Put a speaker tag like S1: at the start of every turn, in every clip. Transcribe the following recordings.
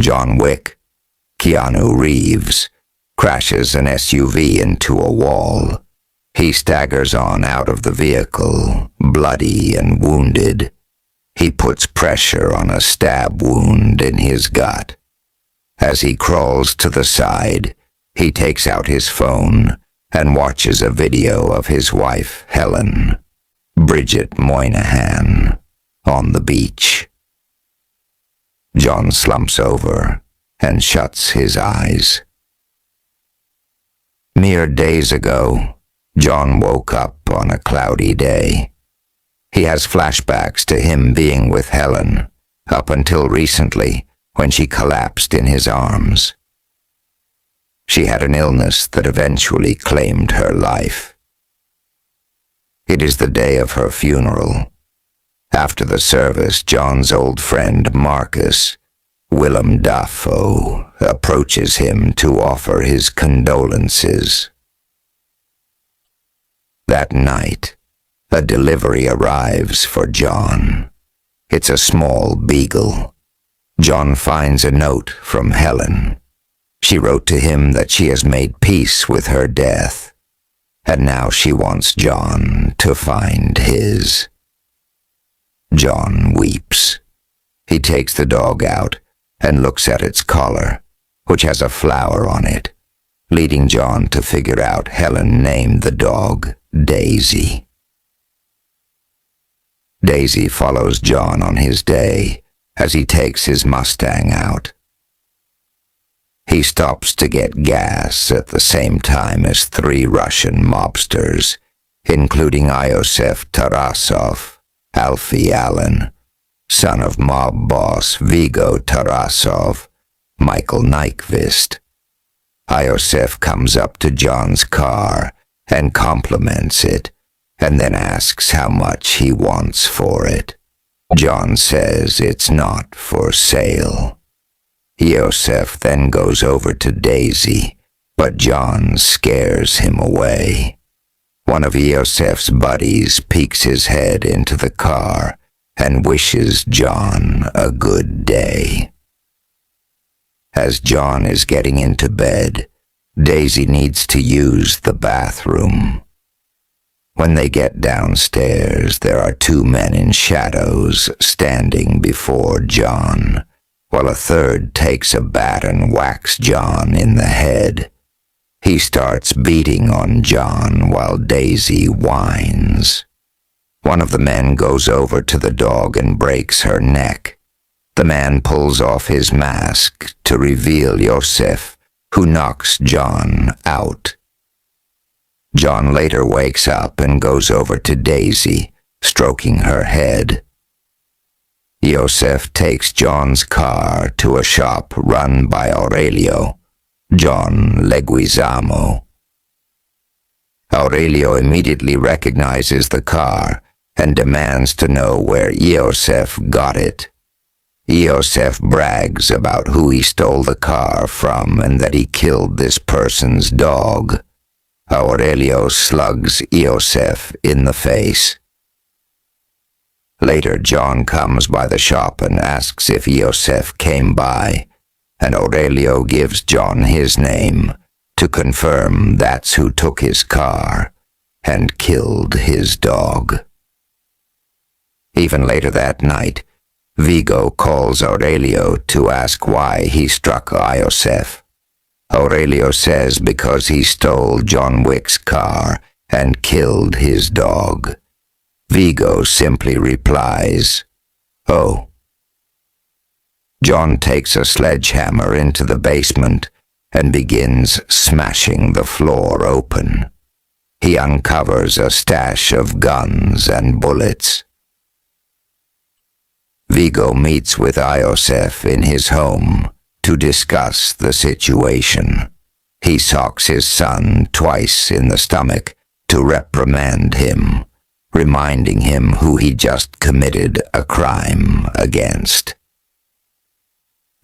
S1: John Wick, Keanu Reeves, crashes an SUV into a wall. He staggers on out of the vehicle, bloody and wounded. He puts pressure on a stab wound in his gut. As he crawls to the side, he takes out his phone and watches a video of his wife, Helen, Bridget Moynihan, on the beach. John slumps over and shuts his eyes. Mere days ago, John woke up on a cloudy day. He has flashbacks to him being with Helen, up until recently when she collapsed in his arms. She had an illness that eventually claimed her life. It is the day of her funeral. After the service, John's old friend Marcus, Willem Dafoe, approaches him to offer his condolences. That night, a delivery arrives for John. It's a small beagle. John finds a note from Helen. She wrote to him that she has made peace with her death, and now she wants John to find his. John weeps. He takes the dog out and looks at its collar, which has a flower on it, leading John to figure out Helen named the dog Daisy. Daisy follows John on his day as he takes his Mustang out. He stops to get gas at the same time as 3 Russian mobsters, including Iosef Tarasov, Alfie Allen, son of mob boss Vigo Tarasov, Michael Nyquist. Iosef comes up to John's car and compliments it, and then asks how much he wants for it. John says it's not for sale. Iosef then goes over to Daisy, but John scares him away. One of Iosef's buddies peeks his head into the car and wishes John a good day. As John is getting into bed, Daisy needs to use the bathroom. When they get downstairs, there are 2 men in shadows standing before John, while a third takes a bat and whacks John in the head. He starts beating on John while Daisy whines. One of the men goes over to the dog and breaks her neck. The man pulls off his mask to reveal Yosef, who knocks John out. John later wakes up and goes over to Daisy, stroking her head. Yosef takes John's car to a shop run by Aurelio, John Leguizamo. Aurelio immediately recognizes the car and demands to know where Yosef got it. Yosef brags about who he stole the car from and that he killed this person's dog. Aurelio slugs Yosef in the face. Later, John comes by the shop and asks if Yosef came by, and Aurelio gives John his name to confirm that's who took his car and killed his dog. Even later that night, Vigo calls Aurelio to ask why he struck Iosef. Aurelio says because he stole John Wick's car and killed his dog. Vigo simply replies, "Oh." John takes a sledgehammer into the basement and begins smashing the floor open. He uncovers a stash of guns and bullets. Vigo meets with Iosef in his home to discuss the situation. He socks his son twice in the stomach to reprimand him, reminding him who he just committed a crime against.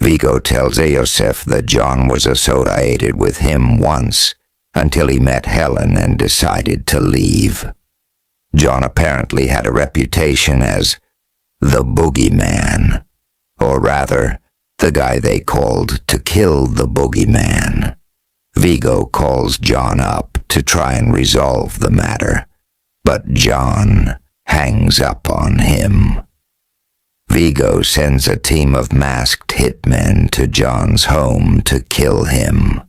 S1: Vigo tells Iosef that John was associated with him once until he met Helen and decided to leave. John apparently had a reputation as the boogeyman, or rather, the guy they called to kill the boogeyman. Vigo calls John up to try and resolve the matter, but John hangs up on him. Vigo sends a team of masked hitmen to John's home to kill him.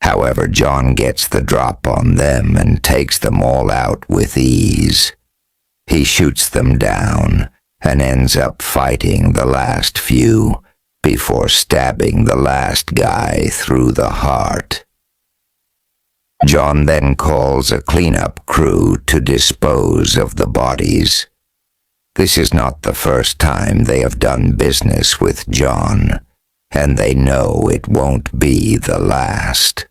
S1: However, John gets the drop on them and takes them all out with ease. He shoots them down and ends up fighting the last few before stabbing the last guy through the heart. John then calls a cleanup crew to dispose of the bodies. This is not the first time they have done business with John, and they know it won't be the last.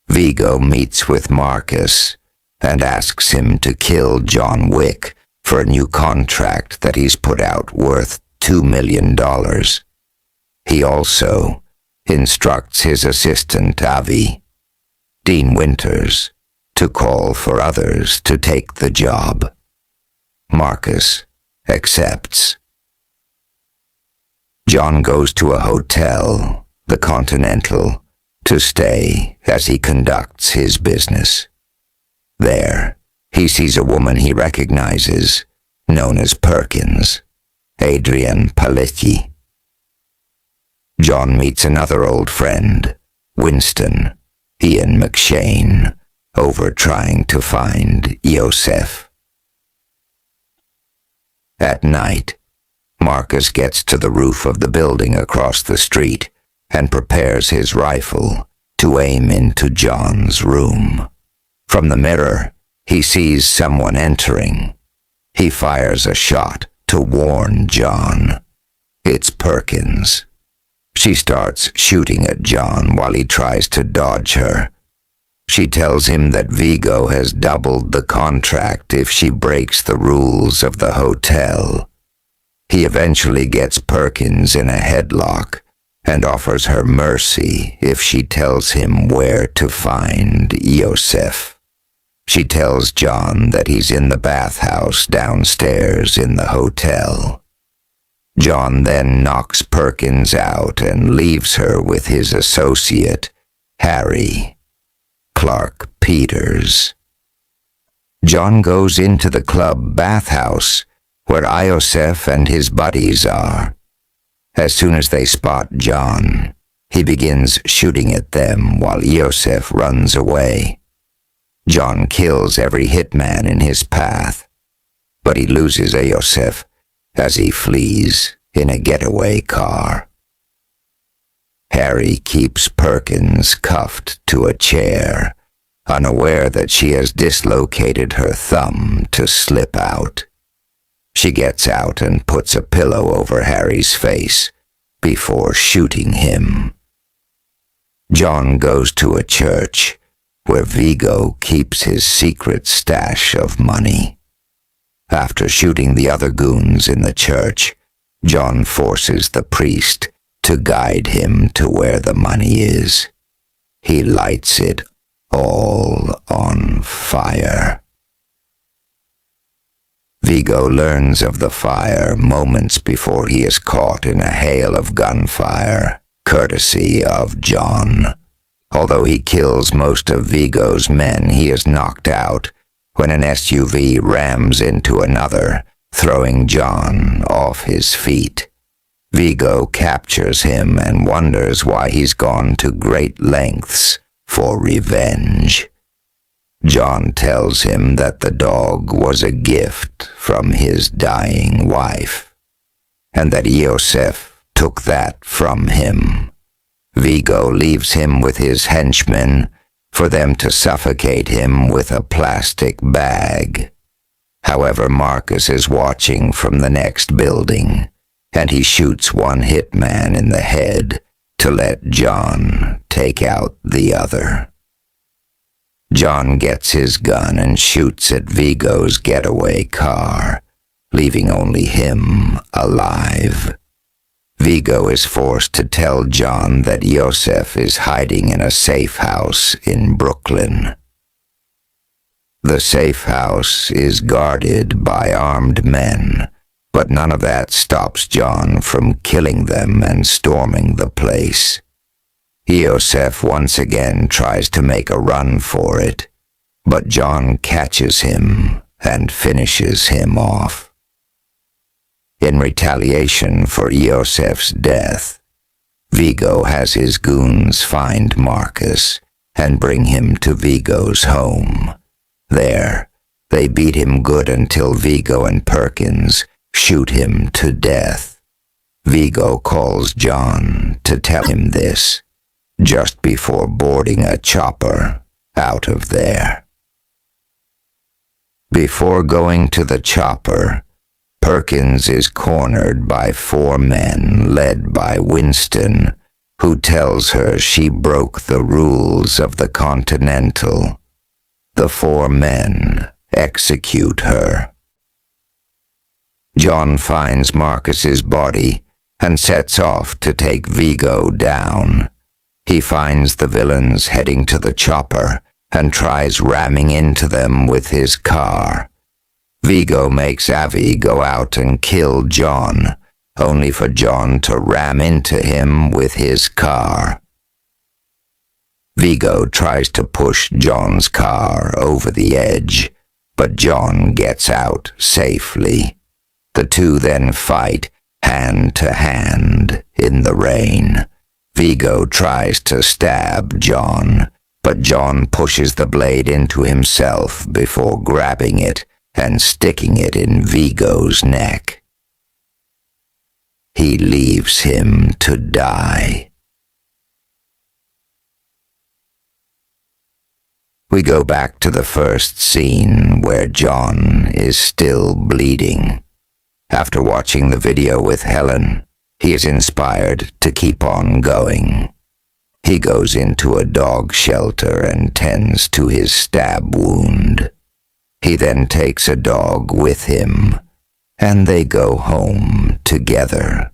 S1: Vigo meets with Marcus and asks him to kill John Wick for a new contract that he's put out worth $2 million. He also instructs his assistant Avi, Dean Winters, to call for others to take the job. Marcus accepts. John goes to a hotel, the Continental, to stay as he conducts his business. There, he sees a woman he recognizes, known as Perkins, Adrienne Palicki. John meets another old friend, Winston, Ian McShane, over trying to find Yosef. At night, Marcus gets to the roof of the building across the street and prepares his rifle to aim into John's room. From the mirror, he sees someone entering. He fires a shot to warn John. It's Perkins. She starts shooting at John while he tries to dodge her. She tells him that Vigo has doubled the contract if she breaks the rules of the hotel. He eventually gets Perkins in a headlock and offers her mercy if she tells him where to find Yosef. She tells John that he's in the bathhouse downstairs in the hotel. John then knocks Perkins out and leaves her with his associate, Harry Clark Peters. John goes into the club bathhouse where Yosef and his buddies are. As soon as they spot John, he begins shooting at them while Yosef runs away. John kills every hitman in his path, but he loses Yosef as he flees in a getaway car. Harry keeps Perkins cuffed to a chair, unaware that she has dislocated her thumb to slip out. She gets out and puts a pillow over Harry's face before shooting him. John goes to a church where Vigo keeps his secret stash of money. After shooting the other goons in the church, John forces the priest to guide him to where the money is. He lights it all on fire. Vigo learns of the fire moments before he is caught in a hail of gunfire, courtesy of John. Although he kills most of Vigo's men, he is knocked out when an SUV rams into another, throwing John off his feet. Vigo captures him and wonders why he's gone to great lengths for revenge. John tells him that the dog was a gift from his dying wife, and that Yosef took that from him. Vigo leaves him with his henchmen for them to suffocate him with a plastic bag. However, Marcus is watching from the next building, and he shoots one hitman in the head to let John take out the other. John gets his gun and shoots at Vigo's getaway car, leaving only him alive. Vigo is forced to tell John that Yosef is hiding in a safe house in Brooklyn. The safe house is guarded by armed men, But none of that stops John from killing them and storming the place. Yosef once again tries to make a run for it, but John catches him and finishes him off. In retaliation for Yosef's death, Vigo has his goons find Marcus and bring him to Vigo's home. There, they beat him good until Vigo and Perkins shoot him to death. Vigo calls John to tell him this just before boarding a chopper out of there. Before going to the chopper, Perkins is cornered by 4 men led by Winston, who tells her she broke the rules of the Continental. The 4 men execute her. John finds Marcus's body and sets off to take Vigo down. He finds the villains heading to the chopper and tries ramming into them with his car. Vigo makes Avi go out and kill John, only for John to ram into him with his car. Vigo tries to push John's car over the edge, but John gets out safely. The two then fight hand to hand in the rain. Vigo tries to stab John, but John pushes the blade into himself before grabbing it and sticking it in Vigo's neck. He leaves him to die. We go back to the first scene where John is still bleeding. After watching the video with Helen, he is inspired to keep on going. He goes into a dog shelter and tends to his stab wound. He then takes a dog with him, and they go home together.